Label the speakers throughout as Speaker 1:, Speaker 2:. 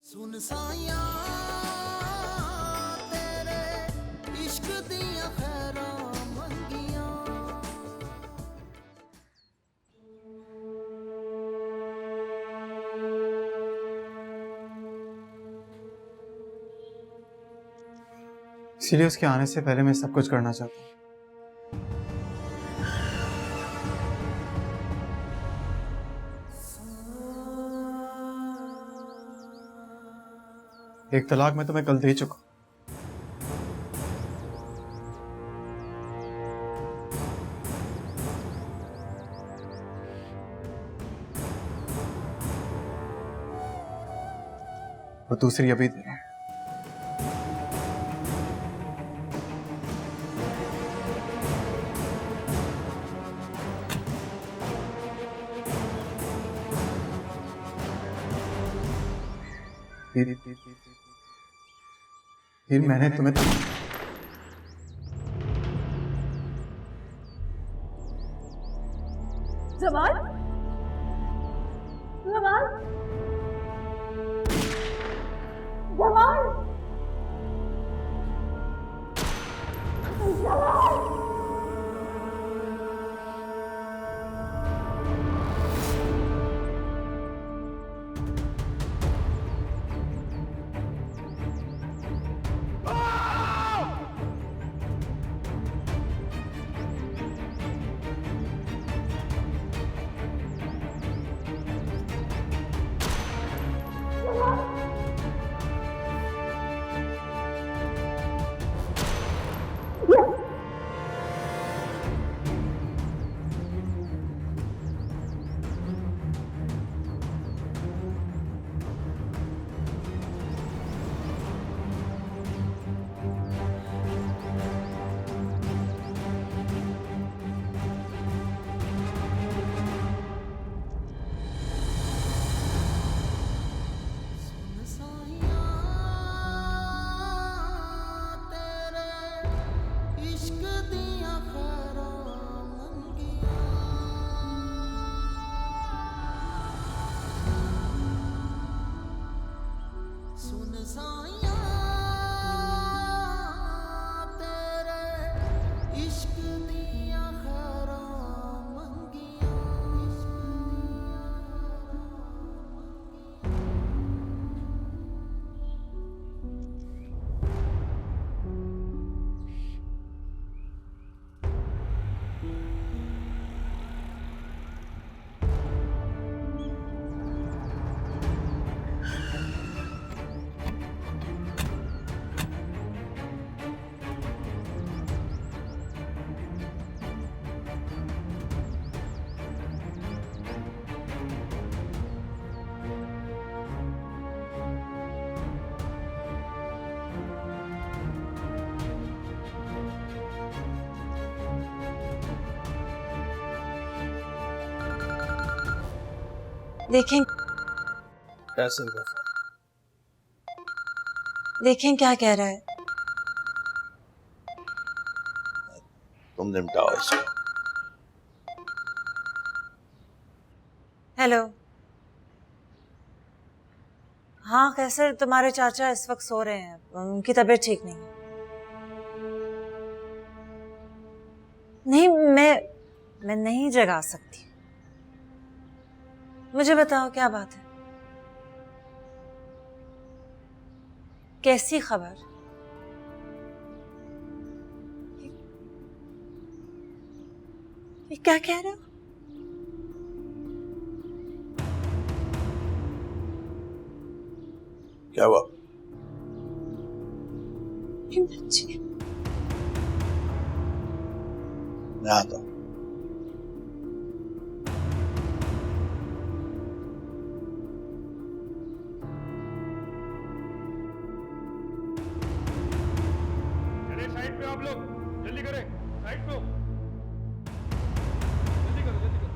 Speaker 1: सुन साया तेरे इश्क दियां खैरां मंगियां।
Speaker 2: इसीलिए उसके आने से पहले मैं सब कुछ करना चाहता हूँ। एक तलाक मैं तुम्हें कल दे चुका हूं। और दूसरी अभी दे रहा हूं। फिर मैंने तुम्हें
Speaker 3: जमाल, जमाल, जमाल, जमाल।
Speaker 1: सुन साया तेरे इश्क दियां खैरां मंगियां। सुन साया तेरे इश्क दियां खैरां मंगियां।
Speaker 4: देखें
Speaker 5: कैसे
Speaker 4: देखें क्या कह रहा है।
Speaker 5: तुम निपटाओ इसको।
Speaker 4: हेलो, हाँ कैसर, तुम्हारे चाचा इस वक्त सो रहे हैं, उनकी तबीयत ठीक नहीं है। नहीं, मैं नहीं जगा सकती। मुझे बताओ क्या बात है, कैसी खबर? ये क्या कह रहे हो?
Speaker 5: क्या हुआ?
Speaker 4: बच्ची,
Speaker 5: मैं आता हूँ।
Speaker 6: साइड पे आप लोग जल्दी करें, साइड पे हो, जल्दी करो जल्दी करो।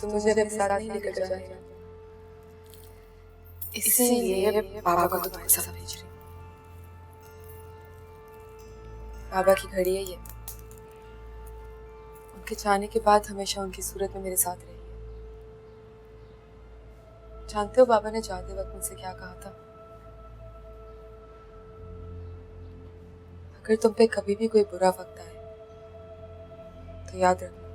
Speaker 3: तो मुझे अपने साथ नहीं लेकर जाएगा।
Speaker 7: इसीलिए पापा को तुम्हारे साथ भेज रही हूँ। बाबा की घड़ी है ये। उनके जाने के बाद हमेशा उनकी सूरत में मेरे साथ रही है। जानते हो बाबा ने जाते वक्त मुझसे क्या कहा था? अगर तुम पे कभी भी कोई बुरा वक्त आए तो याद रखना,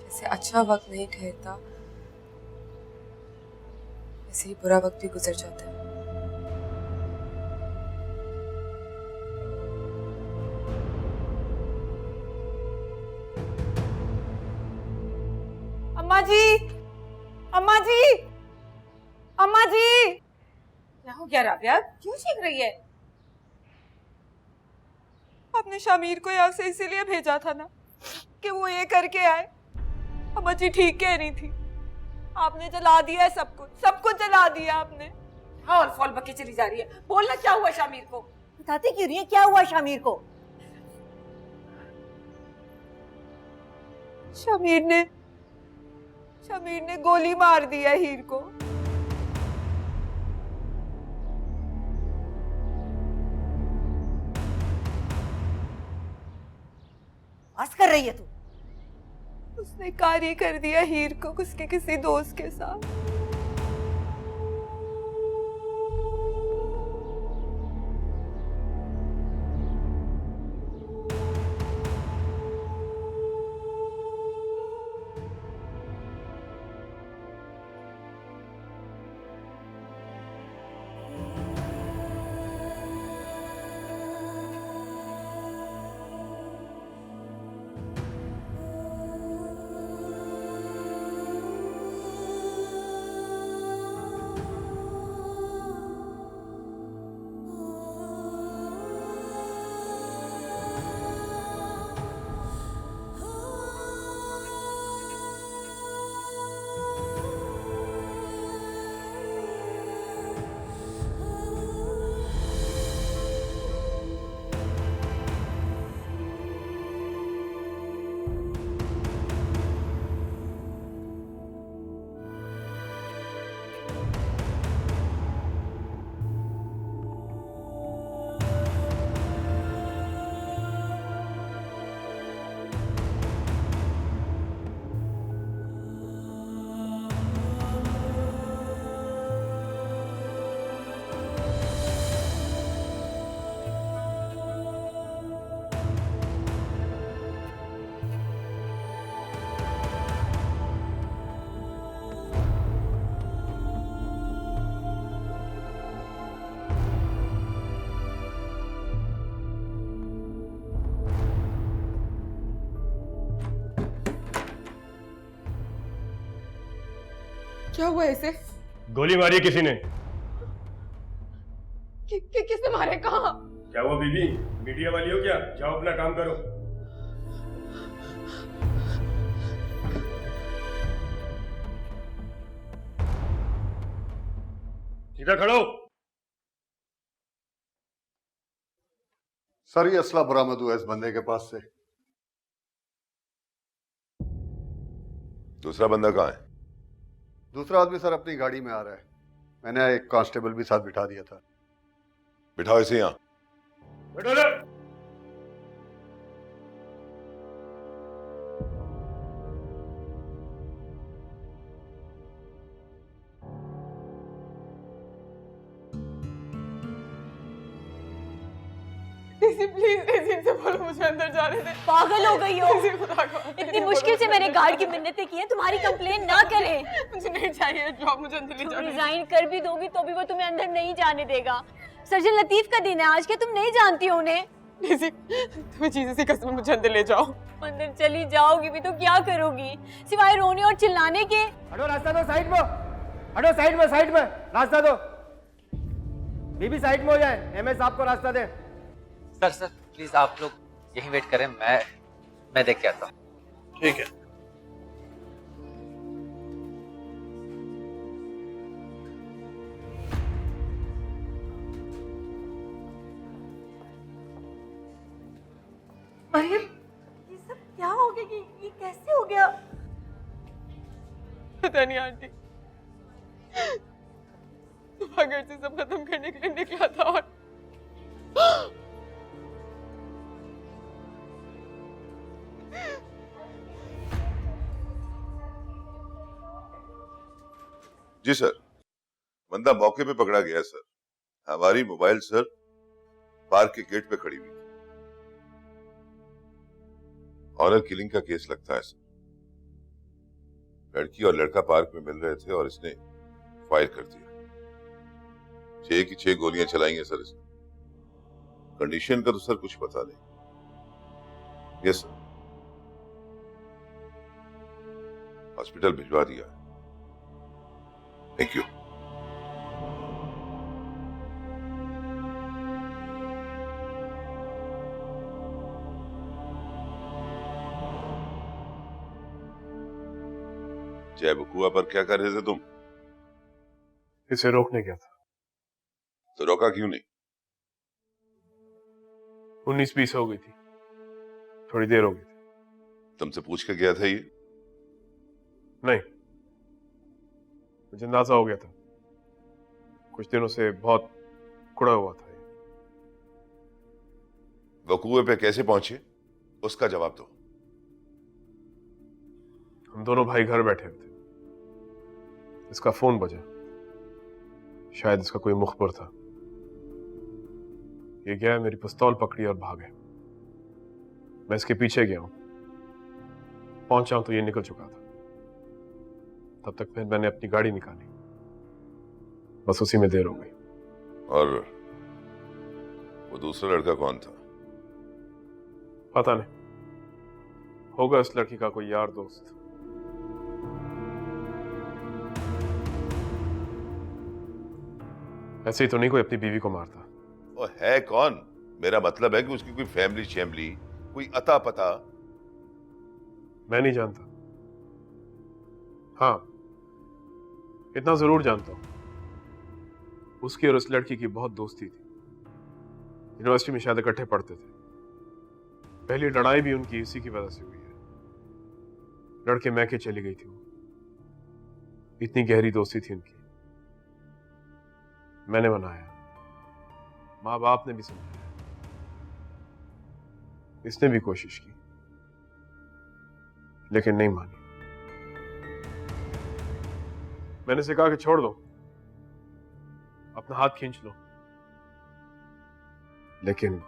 Speaker 7: जैसे अच्छा वक्त नहीं ठहरता वैसे ही बुरा वक्त भी गुजर जाता है।
Speaker 3: अम्मा जी, अम्मा जी, अम्मा जी। क्या हो गया राबिया, क्यों चीख रही है?
Speaker 7: आपने शामिर को यहाँ से इसीलिए भेजा था ना कि वो ये करके आए। अम्मा जी ठीक कह रही थी, आपने जला दिया है सब कुछ जला दिया आपने।
Speaker 3: हाँ, और फॉल बके चली जा रही है। बोलना क्या हुआ शामिर को? बताती क्यों रही है, क्या हुआ शामिर को?
Speaker 7: शामिर ने गोली मार दी है हीर को।
Speaker 3: बस कर रही है तू?
Speaker 7: उसने कार्य कर दिया हीर को उसके किसी दोस्त के साथ। क्या हुआ ऐसे?
Speaker 6: गोली मारी किसी ने।
Speaker 7: किसने मारे? कहाँ?
Speaker 6: क्या हुआ बीबी, मीडिया वाली हो क्या? जाओ अपना काम करो। सीधा खड़ो।
Speaker 8: सर, ये असला बरामद हुआ इस बंदे के पास से।
Speaker 9: दूसरा बंदा कहाँ है?
Speaker 8: दूसरा आदमी सर अपनी गाड़ी में आ रहा है। मैंने एक कांस्टेबल भी साथ बिठा दिया था।
Speaker 9: बिठाओ इसे यहाँ।
Speaker 6: बैठो ले।
Speaker 7: प्लीज इनसे बोलो मुझे अंदर जाने दे।
Speaker 3: पागल हो गई हो?
Speaker 7: इतनी
Speaker 3: मुश्किल से मैंने गार्ड की मिन्नतें की हैं, तुम्हारी कंप्लेन ना करें।
Speaker 7: मुझे नहीं चाहिए जॉब, मुझे अंदर ले
Speaker 3: तुम
Speaker 7: जाने।
Speaker 3: रिजाइन कर भी दोगी तो भी वो तुम्हें अंदर नहीं जाने देगा। सर्जन लतीफ का दिन है आज, क्या तुम नहीं जानती हो उन्हें?
Speaker 7: तुम्हें चीजें सी कसम, मुझे अंदर ले जाओ।
Speaker 3: अंदर चली जाओगी भी तो क्या करोगी सिवाय रोने और चिल्लाने के?
Speaker 10: हटो, रास्ता दो साइड में। हटो साइड में रास्ता दो। बीबी साइड में हो जाए, एमएस साहब को रास्ता दे।
Speaker 11: सर प्लीज आप लोग यहीं वेट करें, मैं देख के आता हूँ।
Speaker 5: ठीक है।
Speaker 3: मरियम, ये सब क्या हो गया? ये कैसे हो गया?
Speaker 7: पता नहीं आंटी, घर से सब खत्म करने के लिए निकला था और
Speaker 9: जी सर, बंदा मौके पे पकड़ा गया सर। हमारी मोबाइल सर पार्क के गेट पे खड़ी हुई थी। ऑनर किलिंग का केस लगता है सर। लड़की और लड़का पार्क में मिल रहे थे और इसने फायर कर दिया। 6 की 6 गोलियां चलाई हैं सर इसने। कंडीशन का तो सर कुछ पता नहीं। यस सर, हॉस्पिटल भिजवा दिया। Thank you. जय बकुआ पर क्या कर रहे थे तुम?
Speaker 6: इसे रोकने गया था।
Speaker 9: तो रोका क्यों नहीं?
Speaker 6: 19-20 हो गई थी, थोड़ी देर हो गई थी।
Speaker 9: तुमसे पूछ के गया था ये?
Speaker 6: नहीं, मुझे अंदाजा हो गया था। कुछ दिनों से बहुत कुड़ा हुआ था ये।
Speaker 9: वकुए पे कैसे पहुंचे उसका जवाब दो।
Speaker 6: हम दोनों भाई घर बैठे हुए थे, इसका फोन बजा। शायद इसका कोई मुखबिर था। ये गया, मेरी पिस्तौल पकड़ी और भागे। मैं इसके पीछे गया हूं। पहुंचा हूं तो ये निकल चुका था। तब तक फिर मैंने अपनी गाड़ी निकाली, बस उसी में देर हो गई।
Speaker 9: और वो दूसरा लड़का कौन था?
Speaker 6: पता नहीं, होगा इस लड़की का कोई यार दोस्त। ऐसे ही तो नहीं कोई अपनी बीवी को मारता।
Speaker 9: वो है कौन? मेरा मतलब है कि उसकी कोई फैमिली शैमली, कोई अता पता?
Speaker 6: मैं नहीं जानता। हाँ, इतना जरूर जानता हूं, उसकी और उस लड़की की बहुत दोस्ती थी। यूनिवर्सिटी में शायद इकट्ठे पढ़ते थे। पहली लड़ाई भी उनकी इसी की वजह से हुई है। लड़के मैके चली गई थी वो। इतनी गहरी दोस्ती थी उनकी। मैंने मनाया, माँ बाप ने भी समझाया, इसने भी कोशिश की, लेकिन नहीं मानी। मैंने इसे कहा कि छोड़ दो, अपना हाथ खींच लो, लेकिन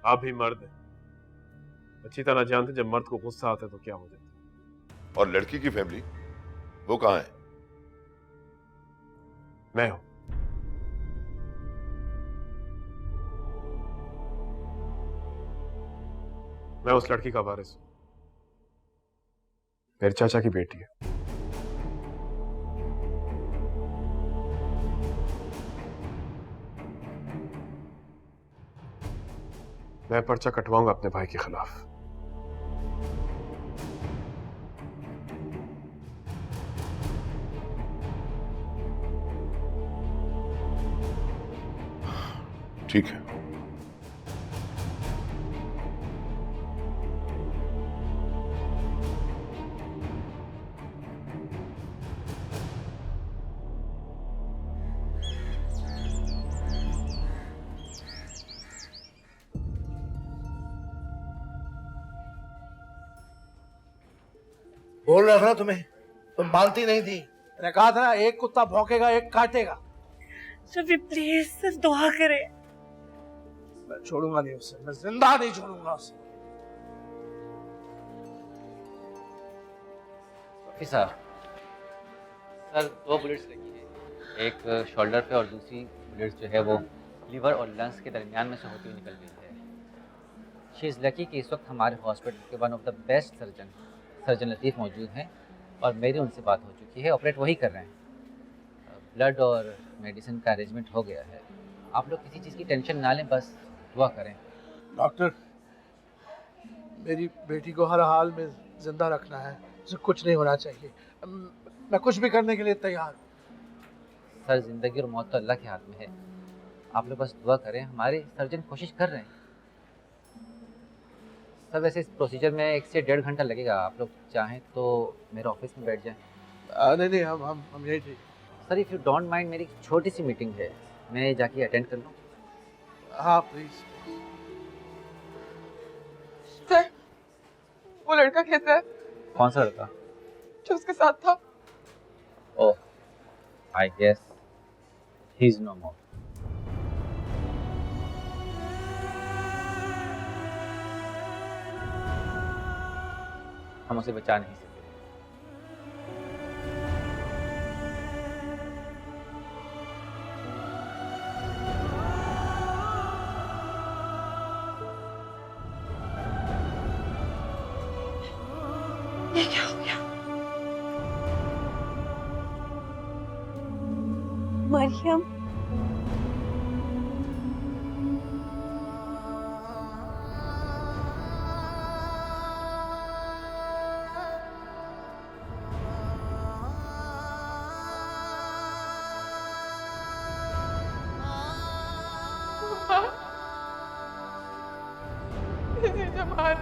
Speaker 6: आप भी मर्द हैं, अच्छी तरह जानते जब मर्द को गुस्सा आता है तो क्या हो जाता है।
Speaker 9: और लड़की की फैमिली वो कहां है?
Speaker 6: मैं हूं। मैं उस लड़की का वारिस हूं। मेरे चाचा की बेटी है। मैं पर्चा कटवाऊंगा अपने भाई के खिलाफ।
Speaker 9: ठीक है।
Speaker 10: बोल रहा था ना तुम्हें, तुम मानती नहीं थी। मैंने कहा था ना, एक कुत्ता भौंकेगा एक काटेगा।
Speaker 4: शफी प्लीज सिर्फ दुआ करे।
Speaker 10: मैं छोड़ूंगा नहीं उसे, मैं जिंदा नहीं छोड़ूंगा उसे।
Speaker 11: सर, 2 बुलेट्स लगी है, एक शोल्डर पे और दूसरी बुलेट्स जो है वो लीवर और लंग्स के दरमियान में से होती हुई निकल गई है। शी इज़ लकी कि इस वक्त हमारे हॉस्पिटल के one of the best surgeon Latif मौजूद हैं और मेरी उनसे बात हो चुकी है। ऑपरेट वही कर रहे हैं। ब्लड और मेडिसिन का अरेंजमेंट हो गया है। आप लोग किसी चीज़ की टेंशन ना लें, बस दुआ करें।
Speaker 10: डॉक्टर, मेरी बेटी को हर हाल में जिंदा रखना है, उसे कुछ नहीं होना चाहिए। मैं कुछ भी करने के लिए तैयार हूँ।
Speaker 11: सर, ज़िंदगी और मौत तो अल्लाह के हाथ में है। आप लोग बस दुआ करें। हमारे सर्जन कोशिश कर रहे हैं। सर, वैसे इस प्रोसीजर में 1 से 1.5 घंटा लगेगा। आप लोग चाहें तो मेरे ऑफिस में बैठ जाएं।
Speaker 10: नहीं नहीं, हम यही थे।
Speaker 11: Sir if you don't mind, मेरी एक छोटी सी मीटिंग है, मैं जाके अटेंड कर लूँ?
Speaker 10: हाँ प्लीज।
Speaker 7: सर वो लड़का कैसा है
Speaker 11: कौन सा लड़का?
Speaker 7: जो उसके साथ था?
Speaker 11: Oh, I guess he is no more. हम उसे बचा नहीं सकते।
Speaker 7: ये क्या हो गया?
Speaker 12: मरियम,
Speaker 7: जमाल,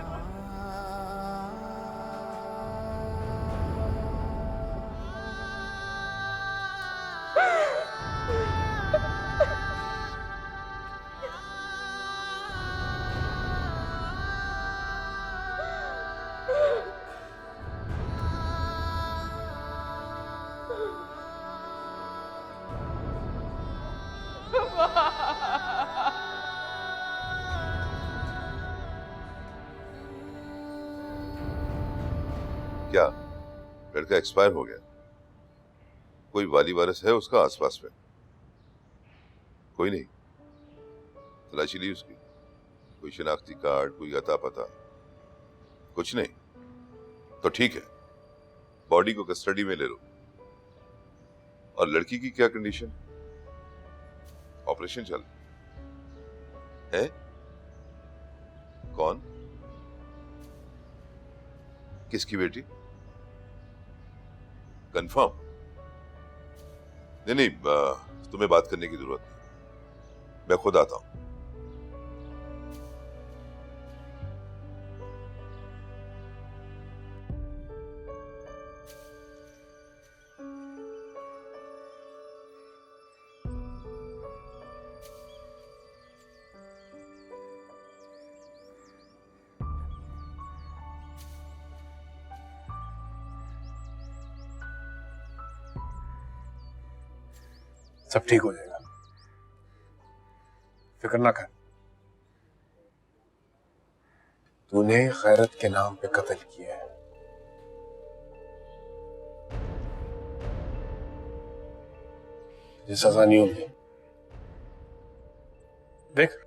Speaker 9: क्या लड़का एक्सपायर हो गया? कोई वाली वारस है उसका आसपास में? कोई नहीं? तलाशी ली उसकी? कोई शिनाख्ती कार्ड, कोई अता पता? कुछ नहीं? तो ठीक है, बॉडी को कस्टडी में ले लो। और लड़की की क्या कंडीशन? ऑपरेशन चल है? कौन? किसकी बेटी? कंफर्म? नहीं नहीं, तुम्हें बात करने की जरूरत नहीं, मैं खुद आता हूं।
Speaker 6: सब ठीक हो जाएगा, फिक्र ना कर। तूने खैरत के नाम पे कत्ल किया है। ये सजा नहीं होगी। देख,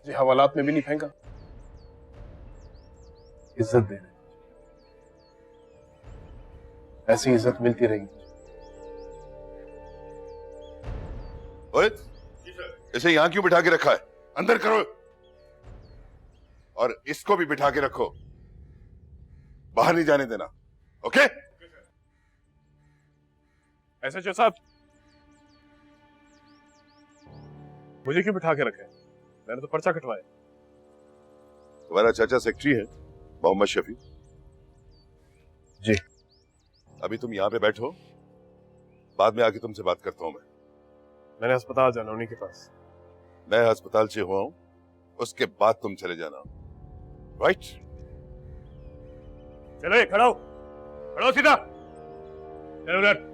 Speaker 6: ये हवालात में भी नहीं फेंका, इज्जत दे रहे, ऐसी इज्जत मिलती रहेगी।
Speaker 9: ओए, इसे यहां क्यों बिठा के रखा है? अंदर करो, और इसको भी बिठा के रखो, बाहर नहीं जाने देना। ओके?
Speaker 6: एसएचओ साहब, मुझे क्यों बिठा के रखे? मैंने तो पर्चा कटवाया।
Speaker 9: तुम्हारा चाचा सेक्रेटरी है मोहम्मद शफी
Speaker 6: जी।
Speaker 9: अभी तुम यहां पे बैठो, बाद में आके तुमसे बात करता हूं।
Speaker 6: मैंने अस्पताल जाना उन्हीं के पास।
Speaker 9: मैं अस्पताल से हुआ हूं, उसके बाद तुम चले जाना। राइट?
Speaker 6: चलो ये खड़ा हो, खड़ा हो सीधा, चलो उधर।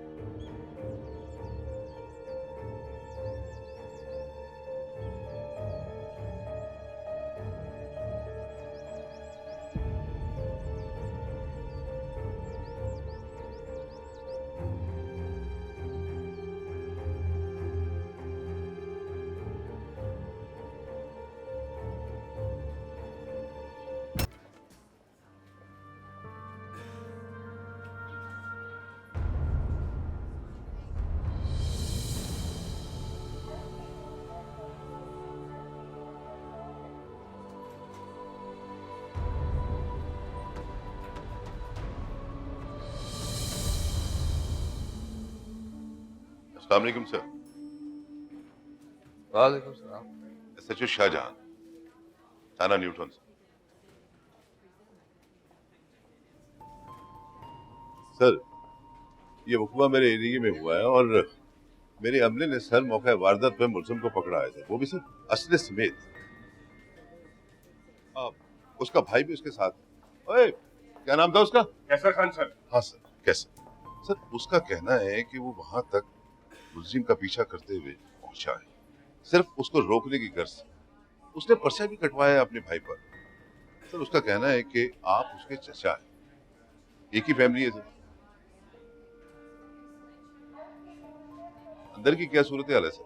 Speaker 9: अस्सलाम वालेकुम सर।
Speaker 5: वालेकुम सलाम।
Speaker 9: एसएचओ शाहजहां, थाना न्यूटन से। सर, ये वकूआ मेरे एरिया में हुआ है और मेरे अमले ने सर मौका वारदात पे मुलजिम को पकड़ा है, वो भी सिर्फ असले समेत। उसका भाई भी उसके साथ है। ओए, क्या नाम था उसका?
Speaker 6: कैसर खान सर।
Speaker 9: हाँ सर, कैसर सर। उसका कहना है कि वो वहां तक मुलजिम का पीछा करते हुए पहुंचा है, सिर्फ उसको रोकने की गर्ज से। उसने पर्चा भी कटवाया है अपने भाई पर। सर उसका कहना है कि आप उसके चचा हैं, एक ही फैमिली है सर। अंदर की क्या सूरत हाल है सर?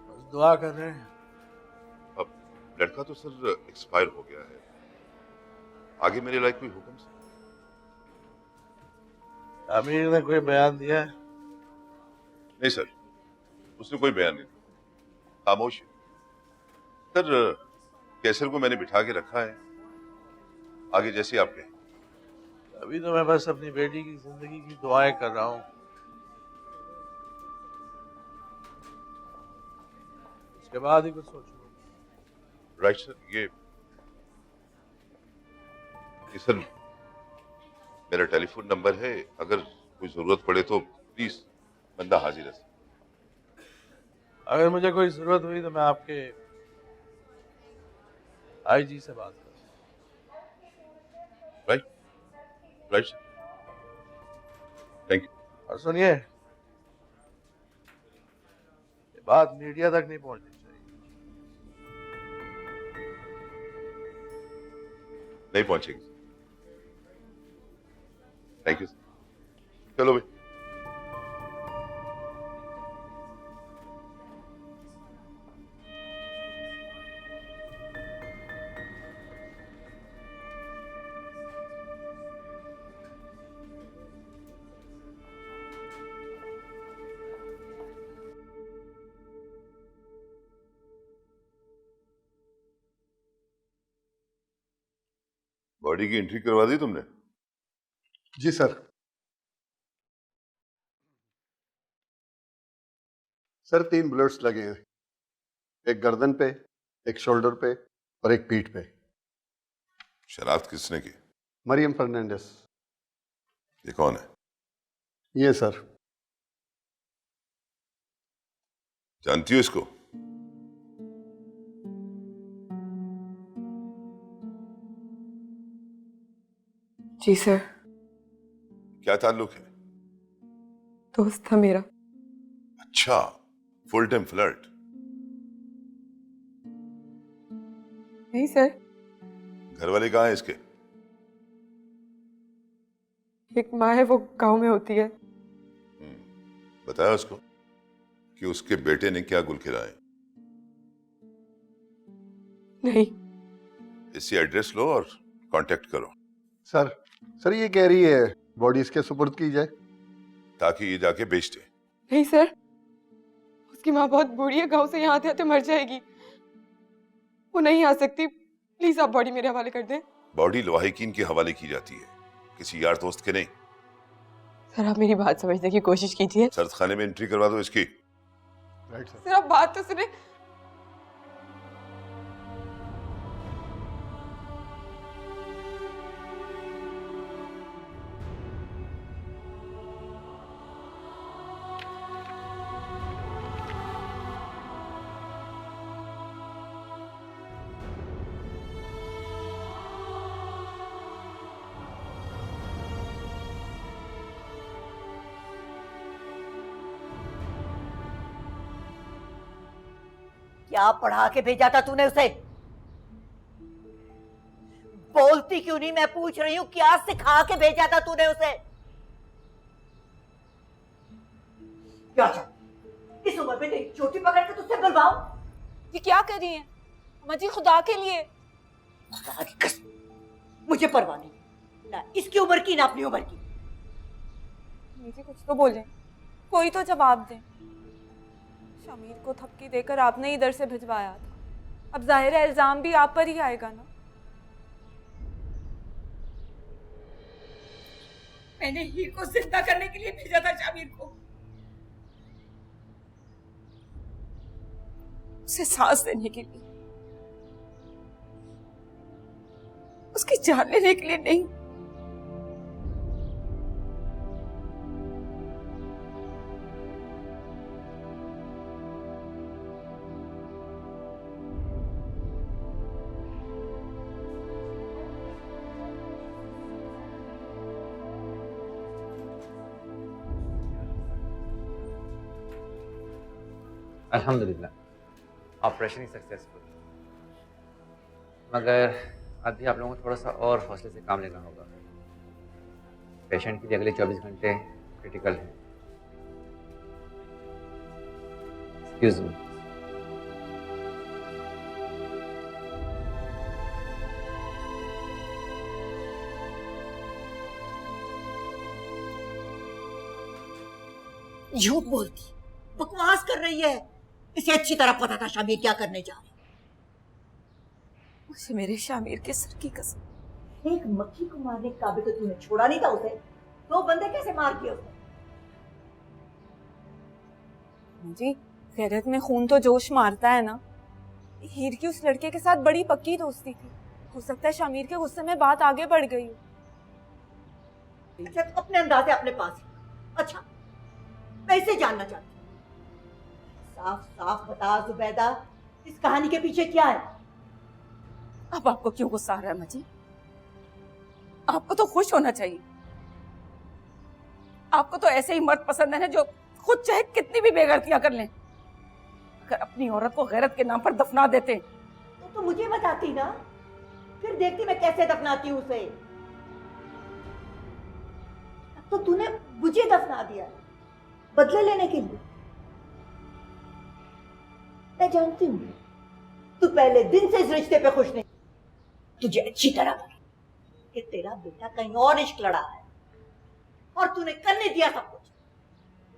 Speaker 10: बस दुआ कर रहे हैं।
Speaker 9: अब लड़का तो सर एक्सपायर हो गया है, आगे मेरे लायक कोई हुक्म सर?
Speaker 10: आमिर ने कोई बयान दिया है?
Speaker 9: नहीं सर, उसने कोई बयान नहीं दिया, खामोश है सर। कैसर को मैंने बिठा के रखा है, आगे जैसे आप कहें।
Speaker 10: अभी तो मैं बस अपनी बेटी की जिंदगी की दुआएं कर रहा हूँ, उसके बाद ही कुछ सोचूंगा।
Speaker 9: Right sir. ये सर मेरा टेलीफोन नंबर है, अगर कोई जरूरत पड़े तो प्लीज, बंदा हाजिर है सर।
Speaker 10: अगर मुझे कोई जरूरत हुई तो मैं आपके आईजी से बात करूँ।
Speaker 9: Right right sir, thank you.
Speaker 10: और सुनिए, ये बात मीडिया तक नहीं पहुंचनी चाहिए।
Speaker 9: नहीं पहुंचेगी। Thank you sir. चलो भाई। बॉडी की एंट्री करवा दी तुमने?
Speaker 8: जी सर। सर 3 बुलेट्स लगे हैं, एक गर्दन पे, एक शोल्डर पे और एक पीठ पे।
Speaker 9: शरारत किसने की?
Speaker 8: मरियम फर्नांडिस।
Speaker 9: ये कौन है?
Speaker 8: ये सर।
Speaker 9: जानती हो इसको?
Speaker 7: जी सर।
Speaker 9: क्या ताल्लुक है?
Speaker 7: दोस्त था मेरा।
Speaker 9: अच्छा, फुल टाइम फ्लर्ट?
Speaker 7: नहीं सर।
Speaker 9: घर वाले कहाँ हैं इसके?
Speaker 7: एक माँ है, वो गांव में होती है।
Speaker 9: बताया उसको कि उसके बेटे ने क्या गुल खिलाए?
Speaker 7: नहीं।
Speaker 9: इसी एड्रेस लो और कांटेक्ट करो।
Speaker 8: सर ये कह रही है बॉडी इसके सुपुर्द की जाए
Speaker 9: ताकि ये जाके बेच दे।
Speaker 7: नहीं सर, उसकी माँ बहुत बूढ़ी है, गांव से यहाँ आते आते मर जाएगी, वो नहीं आ सकती। प्लीज आप बॉडी मेरे हवाले कर दें।
Speaker 9: बॉडी लोहाइकीन के हवाले की जाती है, किसी यार दोस्त के नहीं।
Speaker 7: सर आप मेरी बात समझने की कोशिश कीजिए।
Speaker 9: सर्द खाने में एंट्री करवा दो इसकी।
Speaker 8: Right sir.
Speaker 7: सर आप बात तो सुने।
Speaker 12: क्या पढ़ा के भेजा था तूने उसे? बोलती क्यों नहीं? मैं पूछ रही हूँ, क्या सिखा के भेजा था तूने उसे? क्या चाहती? इस उम्र में तेरी चोटी पकड़ के तुझसे बुलवाऊं?
Speaker 7: ये क्या कर रही हैं? अम्मा जी खुदा के लिए।
Speaker 12: खुदा की कसम, मुझे परवाह नहीं, ना इसकी उम्र की ना अपनी उम्र की।
Speaker 7: मुझे कुछ तो बोलें, कोई तो जवाब दें। शमीर को थपकी देकर आपने इधर से भिजवाया था, अब जाहिर है इल्जाम भी आप पर ही आएगा ना।
Speaker 3: मैंने हीर को जिंदा करने के लिए भेजा था शमीर को, उसे सांस देने के लिए, उसकी जान लेने के लिए नहीं।
Speaker 11: अल्हम्दुलिल्लाह ऑपरेशन ही सक्सेसफुल, मगर अभी आप लोगों को थोड़ा सा और हौसले से काम लेना होगा। पेशेंट के लिए अगले 24 घंटे क्रिटिकल है। Excuse me.
Speaker 12: झूठ बोलती, बकवास कर रही है। इसे अच्छी तरह पता था शामिर क्या करने जा रहे।
Speaker 7: मुझे मेरे शामिर के सर की कसम।
Speaker 12: एक मक्खी को मारने के काबिल तो तूने छोड़ा नहीं था उसे। 2 बंदे कैसे मार दिए उसने?
Speaker 7: जी गैरत में खून तो जोश मारता है ना। हीर की उस लड़के के साथ बड़ी पक्की दोस्ती थी। हो सकता है शामिर के गुस्से में बात आगे बढ़ गई हो।
Speaker 12: अच्छा तो अपने अंदाजे अपने पास ही। अच्छा मैं इसे जानना चाहती हूँ, साफ साफ बता जुबैदा, इस कहानी के पीछे क्या है?
Speaker 7: अब आपको क्यों गुस्सा आ रहा है मजी? आपको तो खुश होना चाहिए। आपको तो ऐसे ही मर्द पसंद है ना जो खुद चाहे कितनी भी बेगैरतियां कर लें। अगर अपनी औरत को गैरत के नाम पर दफना देते
Speaker 12: तो मुझे बताती ना, फिर देखती मैं कैसे दफनाती हूँ उसे। अब तो तूने मुझे दफना दिया बदले लेने के लिए। मैं जानती हूँ तू पहले दिन से इस रिश्ते पे खुश नहीं। तुझे अच्छी तरह पता कि तेरा बेटा कहीं और इश्क लड़ा है और तूने करने दिया सब कुछ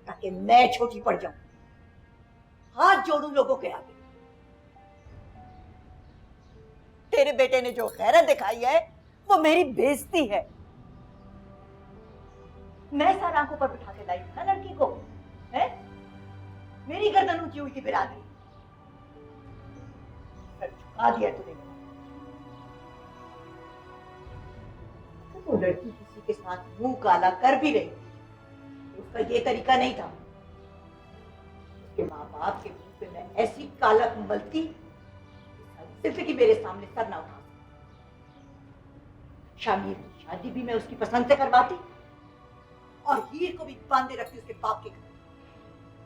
Speaker 12: ताकि मैं छोटी पड़ जाऊं, हाथ जोड़ूं लोगों के आगे। तेरे बेटे ने जो गैरत दिखाई है वो मेरी बेइज्जती है। मैं सर आंखों पर बिठा के लाई ना लड़की को, है? मेरी गर्दन ऊंची हुई थी बिरादरी, झुका दिया तूने। तो लड़की किसी के साथ मुंह काला कर भी रही तो उसका ये तरीका नहीं था। उसके माँ बाप के मुंह पे मैं ऐसी कालक मलती सिर्फ कि मेरे सामने सर ना उठा। शामिर की शादी भी मैं उसकी पसंद से करवाती और हीर को भी बांधे रखती उसके बाप के घर।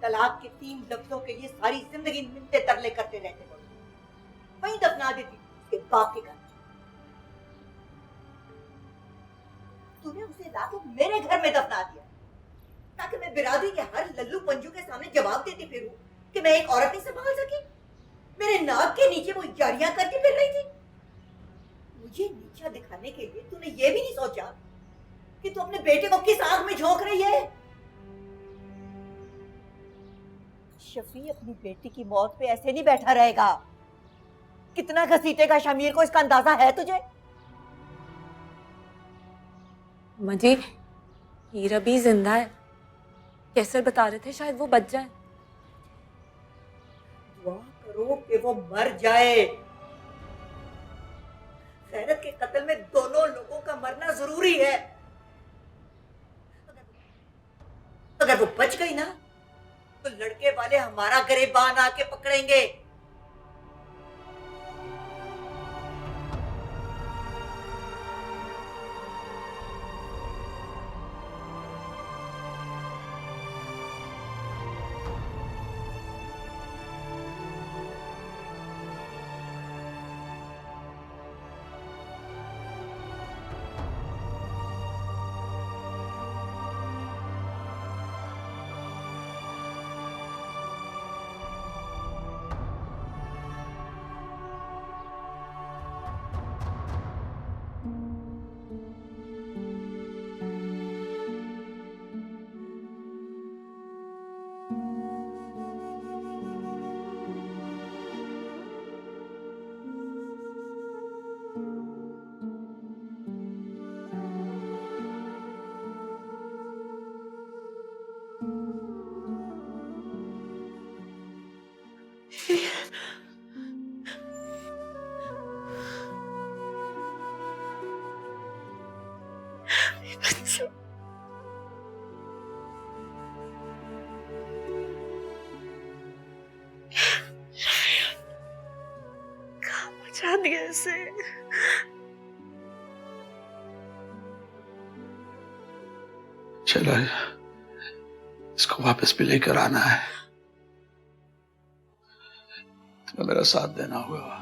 Speaker 12: तलाक के 3 लफ्जों के लिए सारी जिंदगी मिलते तरले करते रहते बोले, वहीं दफना देती उसके बाप के घर। तूने उसे लाके मेरे घर में दफना दिया ताकि मैं बिरादरी के हर लल्लू पंजू के सामने जवाब देती फिरूं कि मैं एक औरत नहीं संभाल सकी। मेरे नाक के नीचे वो यारियां करके फिर रही थी। मुझे नीचा दिखाने के लिए तूने ये भी नहीं सोचा कि तू अपने बेटे को किस आग में झोंक रही है। शफी अपनी बेटी की मौत पे ऐसे नहीं बैठा रहेगा। कितना घसीटेगा शामिर को, इसका अंदाजा है तुझे?
Speaker 7: मजी हीर अभी जिंदा है। कैसर बता रहे थे शायद वो बच जाए।
Speaker 12: दुआ करो कि वो मर जाए। गैरत के कत्ल में दोनों लोगों का मरना जरूरी है। अगर वो बच गई ना तो लड़के वाले हमारा गिरबान आके पकड़ेंगे।
Speaker 7: बचा दिया इसे।
Speaker 10: चलो इसको वापस भी लेकर आना है। तुम्हें मेरा साथ देना होगा।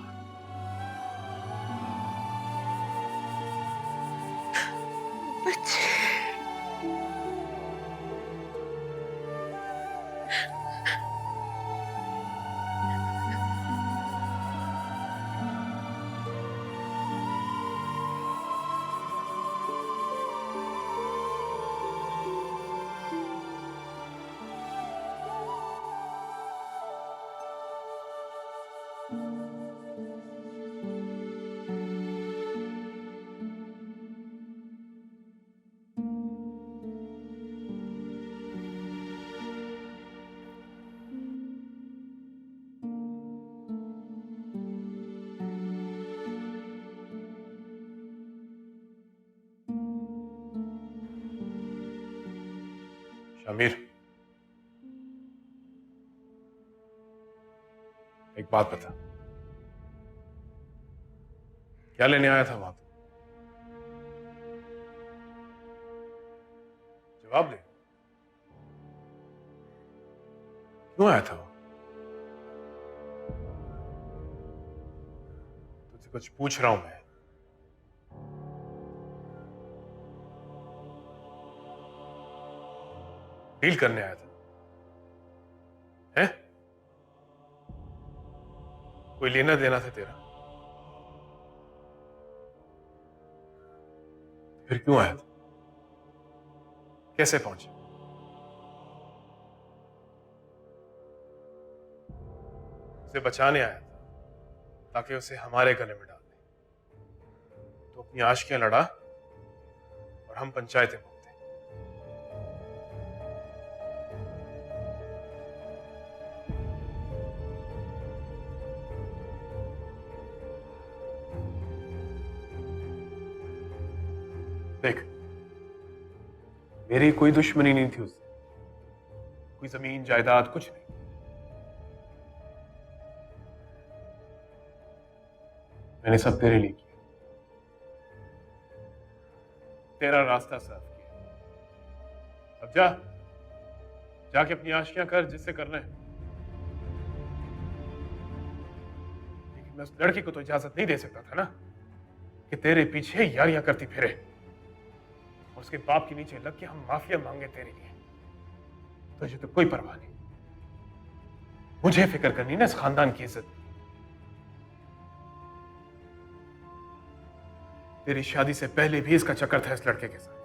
Speaker 6: शामिर, एक बात बता, क्या लेने आया था वहां पे? जवाब दे, क्यों आया था वो? तुझसे कुछ पूछ रहा हूं मैं। डील करने आया था, हैं? कोई लेना देना था तेरा? फिर क्यों आया था? कैसे पहुंचे? उसे बचाने आया था ताकि उसे हमारे गले में डाल दे। तो अपनी आशिकियां लड़ा और हम पंचायतें भोगते। देख, मेरी कोई दुश्मनी नहीं थी उससे, कोई जमीन जायदाद कुछ नहीं। मैंने सब तेरे लिए किया, तेरा रास्ता साफ किया। अब जा, जाके अपनी आशिकियां कर जिससे करना है। लेकिन मैं उस लड़की को तो इजाजत नहीं दे सकता था ना कि तेरे पीछे यारियां करती फिरे और उसके बाप के नीचे लग के हम माफिया मांगे तेरे लिए। तुझे तो कोई परवाह नहीं, मुझे फिक्र करनी ना इस खानदान की इज्जत। तेरी शादी से पहले भी इसका चक्कर था इस लड़के के साथ।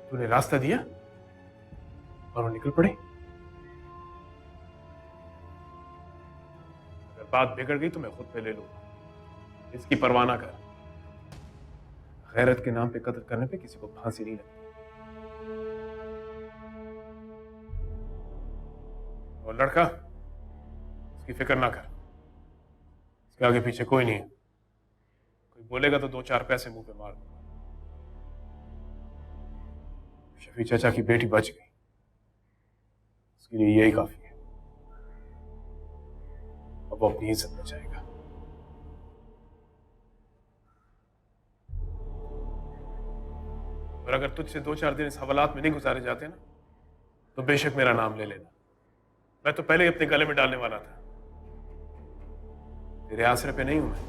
Speaker 6: तूने रास्ता दिया और वो निकल पड़ी। अगर बात बिगड़ गई तो मैं खुद पे ले लूंगा, इसकी परवाह ना कर। गैरत के नाम पे कत्ल करने पे किसी को फांसी नहीं लगती। और लड़का, उसकी फिक्र ना कर, इसके आगे पीछे कोई नहीं है। कोई बोलेगा तो 2-4 पैसे मुंह पे मार दूंगा। शफी चाचा की बेटी बच गई, उसके लिए यही काफी है। अब वो अपनी इज्जत बचाएगा। और अगर तुझसे 2-4 दिन इस हवालात में नहीं गुजारे जाते ना, तो बेशक मेरा नाम ले लेना। मैं तो पहले ही अपने गले में डालने वाला था। तेरे आसरे पे नहीं हूं मैं।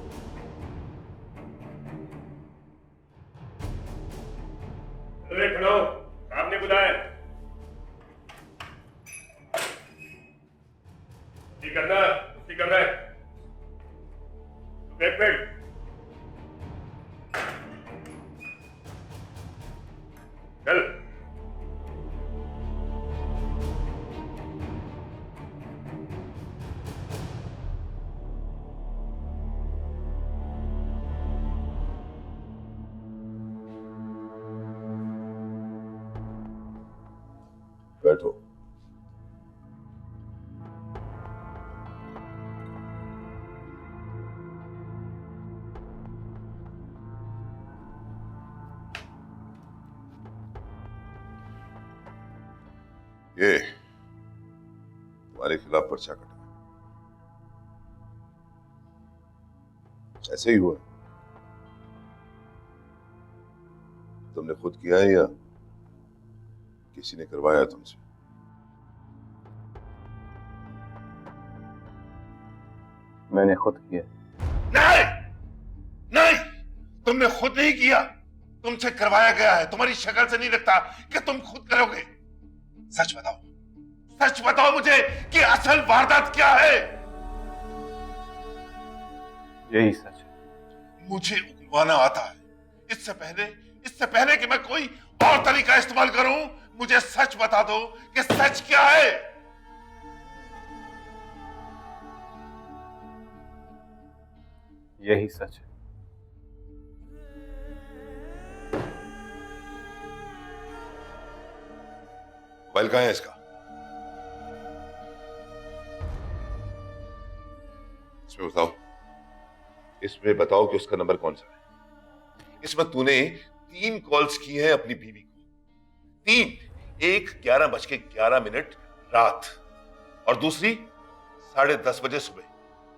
Speaker 6: अरे खड़ो, आपने बुलाया। ठीक करना, ठीक कर रहा है। बैठ बैठ। चल।
Speaker 9: बैठो। ये तुम्हारे खिलाफ पर्चा कटा, ऐसे ही हुआ? तुमने खुद किया है या किसी ने करवाया तुमसे?
Speaker 2: मैंने खुद किया।
Speaker 9: नहीं नहीं, तुमने खुद नहीं किया, तुमसे करवाया गया है। तुम्हारी शक्ल से नहीं लगता कि तुम खुद करोगे। सच बताओ, सच बताओ मुझे कि असल वारदात क्या है।
Speaker 2: यही सच है।
Speaker 9: मुझे उगलवाना आता है। इससे पहले कि मैं कोई और तरीका इस्तेमाल करूं, मुझे सच बता दो कि सच क्या है।
Speaker 2: यही सच है।
Speaker 9: मोबाइल कहां है इसका? इसमें बताओ कि उसका नंबर कौन सा है। इसमें तूने 3 कॉल्स की हैं अपनी बीवी को। 3, एक 11:11 रात और दूसरी 10:30 बजे सुबह,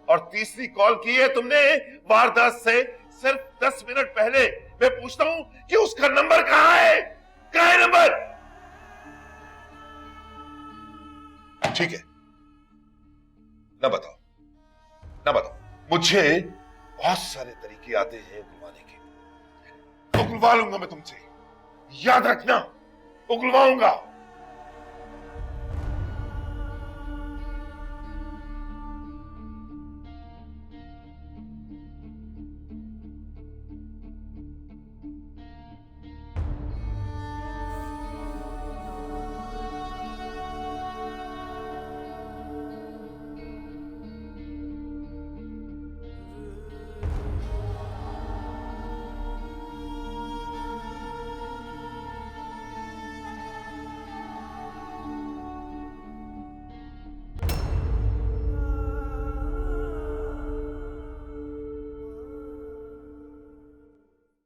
Speaker 9: और तीसरी कॉल की है तुमने वारदात से सिर्फ 10 मिनट पहले। मैं पूछता हूं कि उसका नंबर कहां है? कहां है नंबर? ठीक है, ना बताओ, ना बताओ। मुझे बहुत सारे तरीके आते हैं उगलवाने के। उगलवा लूंगा मैं तुमसे, याद रखना, उगलवाऊंगा।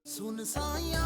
Speaker 1: सुन साया